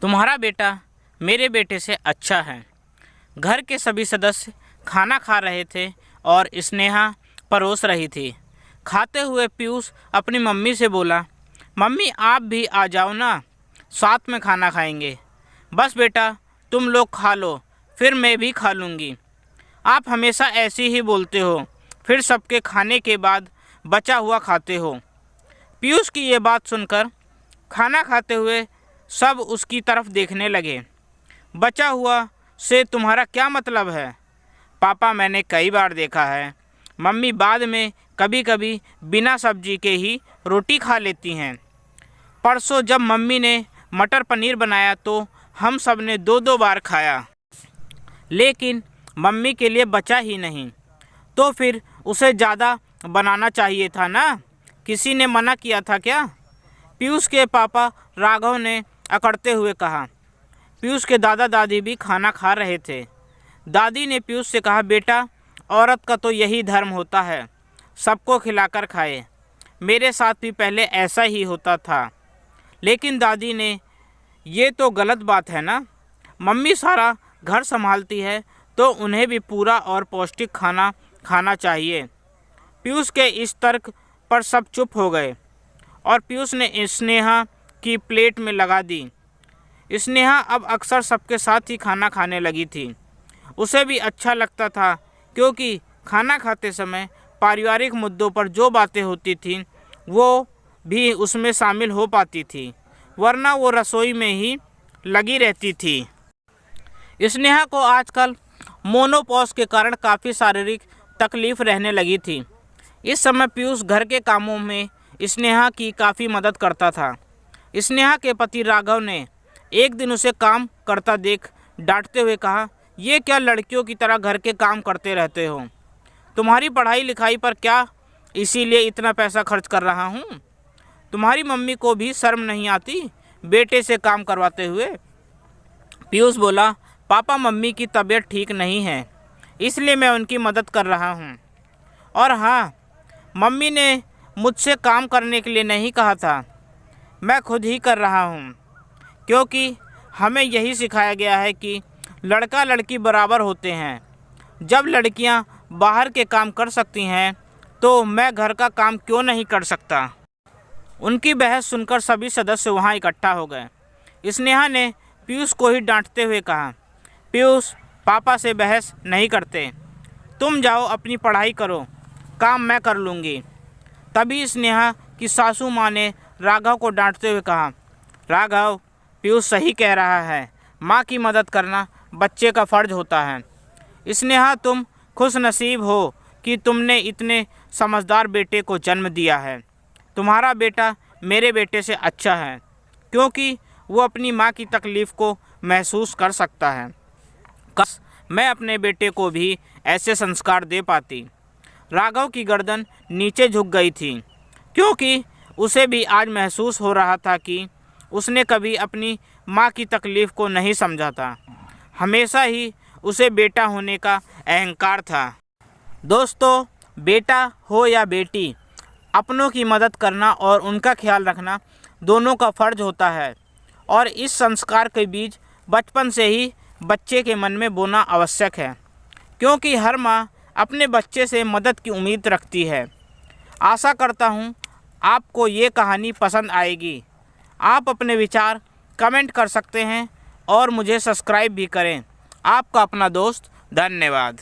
तुम्हारा बेटा मेरे बेटे से अच्छा है। घर के सभी सदस्य खाना खा रहे थे और स्नेहा परोस रही थी। खाते हुए पीयूष अपनी मम्मी से बोला, मम्मी आप भी आ जाओ ना, साथ में खाना खाएंगे। बस बेटा तुम लोग खा लो, फिर मैं भी खा लूँगी। आप हमेशा ऐसे ही बोलते हो, फिर सबके खाने के बाद बचा हुआ खाते हो। पीयूष की ये बात सुनकर खाना खाते हुए सब उसकी तरफ देखने लगे। बचा हुआ से तुम्हारा क्या मतलब है? पापा मैंने कई बार देखा है, मम्मी बाद में कभी कभी बिना सब्जी के ही रोटी खा लेती हैं। परसों जब मम्मी ने मटर पनीर बनाया तो हम सब ने दो दो बार खाया, लेकिन मम्मी के लिए बचा ही नहीं। तो फिर उसे ज़्यादा बनाना चाहिए था ना, किसी ने मना किया था क्या? पीयूष के पापा राघव ने अकड़ते हुए कहा। पीयूष के दादा दादी भी खाना खा रहे थे। दादी ने पीयूष से कहा, बेटा औरत का तो यही धर्म होता है, सबको खिलाकर खाए। मेरे साथ भी पहले ऐसा ही होता था। लेकिन दादी ने, ये तो गलत बात है ना, मम्मी सारा घर संभालती है तो उन्हें भी पूरा और पौष्टिक खाना खाना चाहिए। पीयूष के इस तर्क पर सब चुप हो गए और पीयूष ने स्नेहा की प्लेट में लगा दी। स्नेहा अब अक्सर सबके साथ ही खाना खाने लगी थी। उसे भी अच्छा लगता था, क्योंकि खाना खाते समय पारिवारिक मुद्दों पर जो बातें होती थीं वो भी उसमें शामिल हो पाती थी, वरना वो रसोई में ही लगी रहती थी। स्नेहा को आजकल मोनोपॉज के कारण काफ़ी शारीरिक तकलीफ रहने लगी थी। इस समय पीयूष घर के कामों में स्नेहा की काफ़ी मदद करता था। स्नेहा के पति राघव ने एक दिन उसे काम करता देख डांटते हुए कहा, ये क्या लड़कियों की तरह घर के काम करते रहते हो? तुम्हारी पढ़ाई लिखाई पर क्या इसीलिए इतना पैसा खर्च कर रहा हूँ? तुम्हारी मम्मी को भी शर्म नहीं आती बेटे से काम करवाते हुए? पीयूष बोला, पापा मम्मी की तबीयत ठीक नहीं है, इसलिए मैं उनकी मदद कर रहा हूँ। और हाँ, मम्मी ने मुझसे काम करने के लिए नहीं कहा था, मैं खुद ही कर रहा हूँ, क्योंकि हमें यही सिखाया गया है कि लड़का लड़की बराबर होते हैं। जब लड़कियाँ बाहर के काम कर सकती हैं तो मैं घर का काम क्यों नहीं कर सकता? उनकी बहस सुनकर सभी सदस्य वहाँ इकट्ठा हो गए। स्नेहा ने पीयूष को ही डांटते हुए कहा, पीयूष पापा से बहस नहीं करते, तुम जाओ अपनी पढ़ाई करो, काम मैं कर लूँगी। तभी स्नेहा की सासू माँ ने राघव को डांटते हुए कहा, राघव पीयूष सही कह रहा है, माँ की मदद करना बच्चे का फ़र्ज होता है। स्नेहा तुम खुशनसीब हो कि तुमने इतने समझदार बेटे को जन्म दिया है। तुम्हारा बेटा मेरे बेटे से अच्छा है, क्योंकि वो अपनी माँ की तकलीफ़ को महसूस कर सकता है। काश मैं अपने बेटे को भी ऐसे संस्कार दे पाती। राघव की गर्दन नीचे झुक गई थी, क्योंकि उसे भी आज महसूस हो रहा था कि उसने कभी अपनी माँ की तकलीफ़ को नहीं समझा था। हमेशा ही उसे बेटा होने का अहंकार था। दोस्तों, बेटा हो या बेटी, अपनों की मदद करना और उनका ख्याल रखना दोनों का फ़र्ज होता है, और इस संस्कार के बीज बचपन से ही बच्चे के मन में बोना आवश्यक है, क्योंकि हर माँ अपने बच्चे से मदद की उम्मीद रखती है। आशा करता हूँ आपको ये कहानी पसंद आएगी। आप अपने विचार कमेंट कर सकते हैं और मुझे सब्सक्राइब भी करें। आपका अपना दोस्त, धन्यवाद।